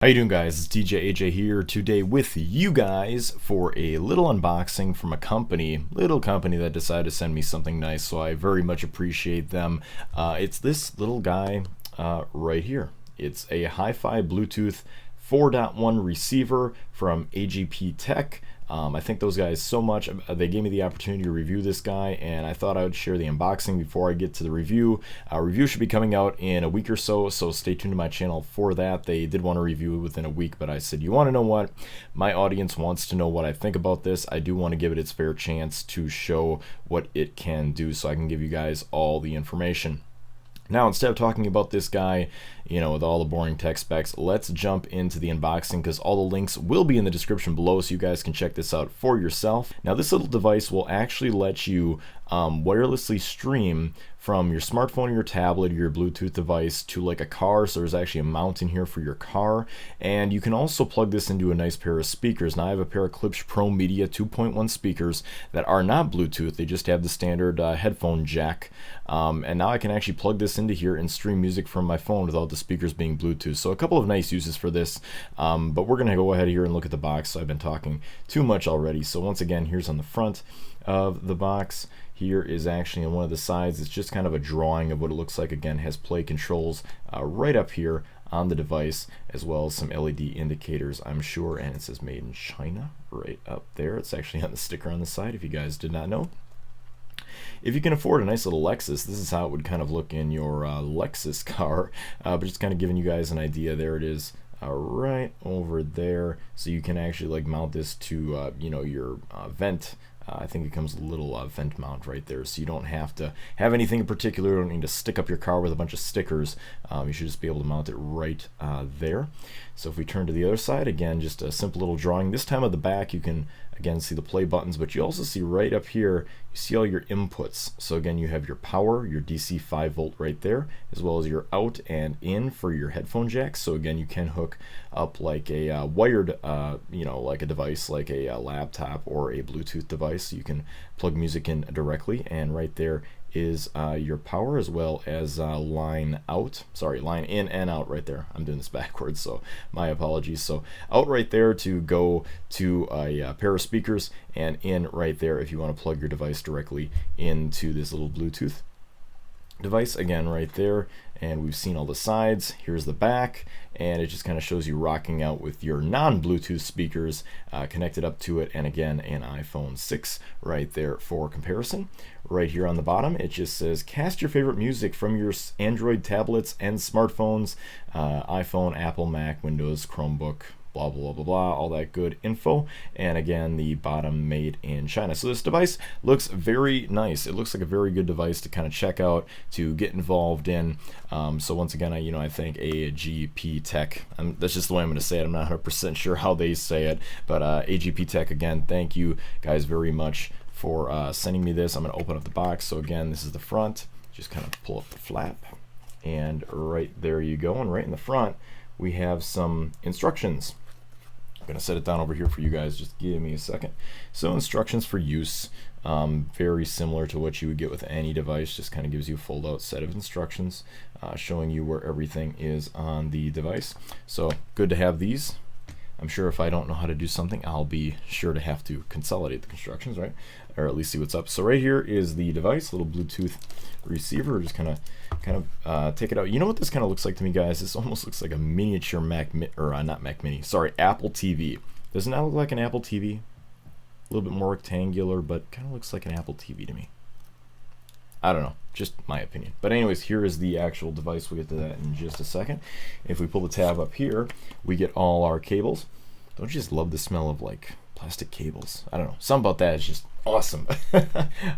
How you doing, guys? It's DJ AJ here today with you guys for a little unboxing from a little company that decided to send me something nice, so I very much appreciate them. It's this little guy right here. It's a hi-fi Bluetooth 4.1 receiver from Agptek. I thank those guys so much. They gave me the opportunity to review this guy, and I thought I would share the unboxing before I get to the review. Review should be coming out in a week or so stay tuned to my channel for that. They did want to review it within a week, but I said, you want to know what? My audience wants to know what I think about this. I do want to give it its fair chance to show what it can do, so I can give you guys all the information. Now, instead of talking about this guy, with all the boring tech specs, let's jump into the unboxing because all the links will be in the description below so you guys can check this out for yourself. Now, this little device will actually let you wirelessly stream from your smartphone or your tablet or your Bluetooth device to like a car. So there's actually a mount in here for your car, and you can also plug this into a nice pair of speakers. Now, I have a pair of Klipsch Pro Media 2.1 speakers that are not Bluetooth. They just have the standard headphone jack, and now I can actually plug this into here and stream music from my phone without the speakers being Bluetooth. So a couple of nice uses for this, but we're gonna go ahead here and look at the box. So I've been talking too much already. So once again, here's on the front of the box. Here is actually on one of the sides, it's just kind of a drawing of what it looks like. Again, has play controls right up here on the device, as well as some LED indicators, I'm sure, and it says made in China right up there. It's actually on the sticker on the side, if you guys did not know. If you can afford a nice little Lexus, this is how it would kind of look in your Lexus car, but just kind of giving you guys an idea. There it is. Right over there, so you can actually like mount this to your vent. I think it comes with a little vent mount right there, so you don't have to have anything in particular. You don't need to stick up your car with a bunch of stickers. You should just be able to mount it right there. So if we turn to the other side, again, just a simple little drawing. This time at the back, you can again see the play buttons, but you also see right up here, you see all your inputs. So again, you have your power, your DC 5-volt right there, as well as your out and in for your headphone jack. So again, you can hook up like a wired, like a device, like a laptop or a Bluetooth device. So you can plug music in directly, and right there is your power, as well as line in and out right there. I'm doing this backwards, so my apologies. So out right there to go to a pair of speakers, and in right there if you want to plug your device directly into this little Bluetooth device. Again, right there, and we've seen all the sides. Here's the back, and it just kind of shows you rocking out with your non-Bluetooth speakers connected up to it, and again, an iPhone 6 right there for comparison. Right here on the bottom, it just says cast your favorite music from your Android tablets and smartphones, iPhone, Apple, Mac, Windows, Chromebook, blah blah blah blah, all that good info. And again, the bottom made in China. So this device looks very nice. It looks like a very good device to kind of check out, to get involved in. So once again, I thank Agptek. That's just the way I'm going to say it. I'm not 100% sure how they say it, but Agptek, again, thank you guys very much for sending me this. I'm going to open up the box. So again, this is the front. Just kind of pull up the flap, and right there you go. And right in the front, we have some instructions. I'm going to set it down over here for you guys. Just give me a second. So instructions for use, very similar to what you would get with any device. Just kind of gives you a fold out set of instructions showing you where everything is on the device. So good to have these. I'm sure if I don't know how to do something, I'll be sure to have to consolidate the instructions, right? Or at least see what's up. So right here is the device, little Bluetooth receiver. Just kind of take it out. You know what this kind of looks like to me, guys? This almost looks like a miniature not Mac Mini, sorry, Apple TV. Doesn't that look like an Apple TV? A little bit more rectangular, but kind of looks like an Apple TV to me. I don't know, just my opinion. But anyways, here is the actual device. We'll get to that in just a second. If we pull the tab up here, we get all our cables. Don't you just love the smell of like plastic cables? I don't know, something about that is just awesome.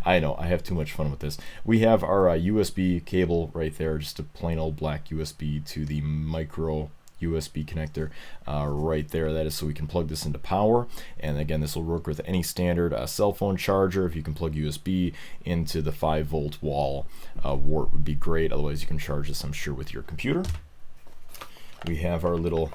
I know, I have too much fun with this. We have our USB cable right there, just a plain old black USB to the micro USB connector right there. That is so we can plug this into power, and again, this will work with any standard cell phone charger. If you can plug USB into the 5-volt wall, wart would be great. Otherwise, you can charge this, I'm sure, with your computer. We have our little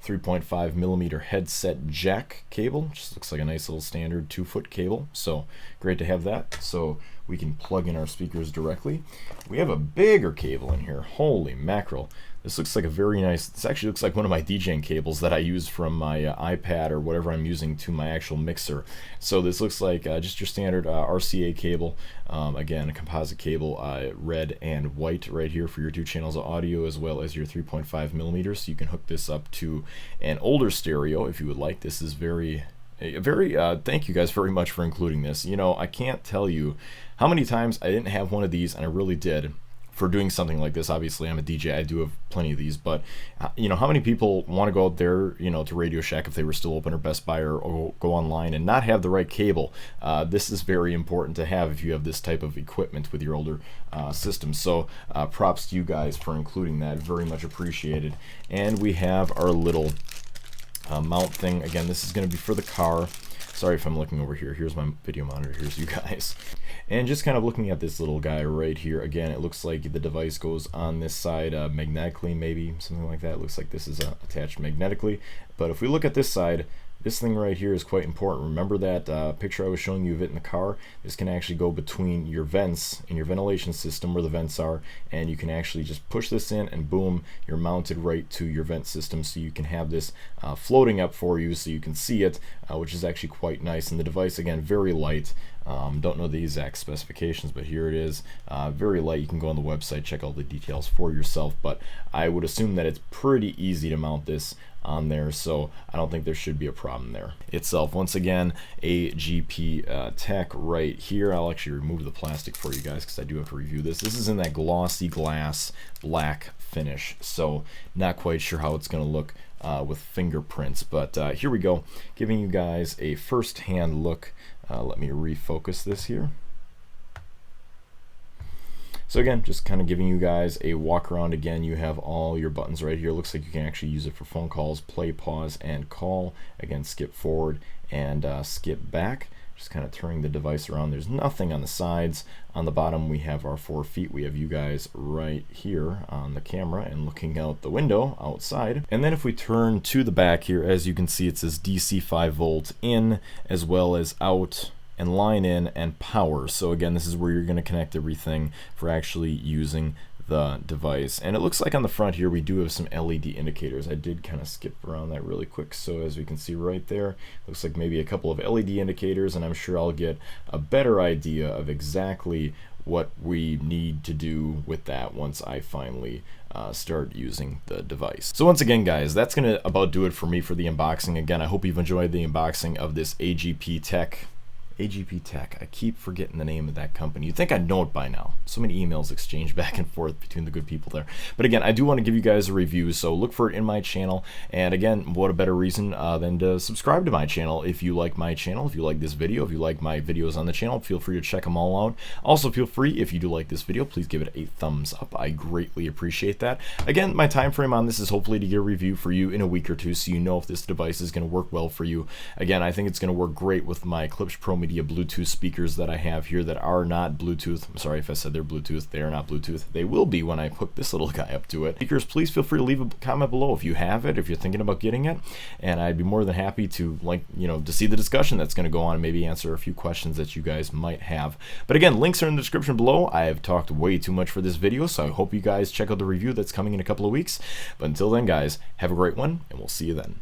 3.5 millimeter headset jack cable. Just looks like a nice little standard 2-foot cable, so great to have that. So we can plug in our speakers directly. We have a bigger cable in here. Holy mackerel. This looks like a very nice, this actually looks like one of my DJing cables that I use from my iPad or whatever I'm using to my actual mixer. So this looks like just your standard RCA cable. Again, a composite cable, red and white right here for your 2 channels of audio, as well as your 3.5 millimeters. So you can hook this up to an older stereo if you would like. This is very, thank you guys very much for including this. You know, I can't tell you how many times I didn't have one of these, and I really did, for doing something like this. Obviously, I'm a DJ, I do have plenty of these, but you know, how many people want to go out there, you know, to Radio Shack if they were still open, or Best Buy, or go online and not have the right cable? This is very important to have if you have this type of equipment with your older systems. So props to you guys for including that, very much appreciated. And we have our little mount thing. Again, this is going to be for the car. Sorry if I'm looking over here. Here's my video monitor. Here's you guys. And just kind of looking at this little guy right here. Again, it looks like the device goes on this side magnetically, maybe something like that. It looks like this is attached magnetically. But if we look at this side, this thing right here is quite important. Remember that picture I was showing you of it in the car? This can actually go between your vents in your ventilation system, where the vents are, and you can actually just push this in, and boom, you're mounted right to your vent system. So you can have this floating up for you so you can see it, which is actually quite nice. And the device, again, very light. Don't know the exact specifications, but here it is. Very light. You can go on the website, check all the details for yourself, but I would assume that it's pretty easy to mount this on there, so I don't think there should be a problem there. Itself, once again, Agptek right here. I'll actually remove the plastic for you guys because I do have to review this. This is in that glossy glass black finish, so not quite sure how it's going to look with fingerprints, but here we go, giving you guys a first-hand look. Let me refocus this here. So again, just kind of giving you guys a walk around. Again, you have all your buttons right here. Looks like you can actually use it for phone calls, play, pause, and call. Again, skip forward and skip back. Just kind of turning the device around. There's nothing on the sides. On the bottom, we have our 4 feet. We have you guys right here on the camera and looking out the window outside. And then if we turn to the back here, as you can see, it says DC 5 volt in, as well as out, and line in, and power. So again, this is where you're going to connect everything for actually using the device. And it looks like on the front here we do have some LED indicators. I did kind of skip around that really quick, so as we can see right there, looks like maybe a couple of LED indicators, and I'm sure I'll get a better idea of exactly what we need to do with that once I finally start using the device. So once again, guys, that's gonna about do it for me for the unboxing. Again, I hope you've enjoyed the unboxing of this Agptek. I keep forgetting the name of that company. You'd think I'd know it by now. So many emails exchanged back and forth between the good people there. But again, I do want to give you guys a review, so look for it in my channel. And again, what a better reason than to subscribe to my channel if you like my channel, if you like this video, if you like my videos on the channel, feel free to check them all out. Also, feel free, if you do like this video, please give it a thumbs up. I greatly appreciate that. Again, my time frame on this is hopefully to get a review for you in a week or two, so you know if this device is going to work well for you. Again, I think it's going to work great with my Klipsch Pro Media Bluetooth speakers that I have here that are not Bluetooth. I'm sorry if I said they're Bluetooth. They are not Bluetooth. They will be when I hook this little guy up to it. Speakers, please feel free to leave a comment below if you have it, if you're thinking about getting it, and I'd be more than happy to, like, you know, to see the discussion that's going to go on and maybe answer a few questions that you guys might have. But again, links are in the description below. I have talked way too much for this video, so I hope you guys check out the review that's coming in a couple of weeks. But until then, guys, have a great one, and we'll see you then.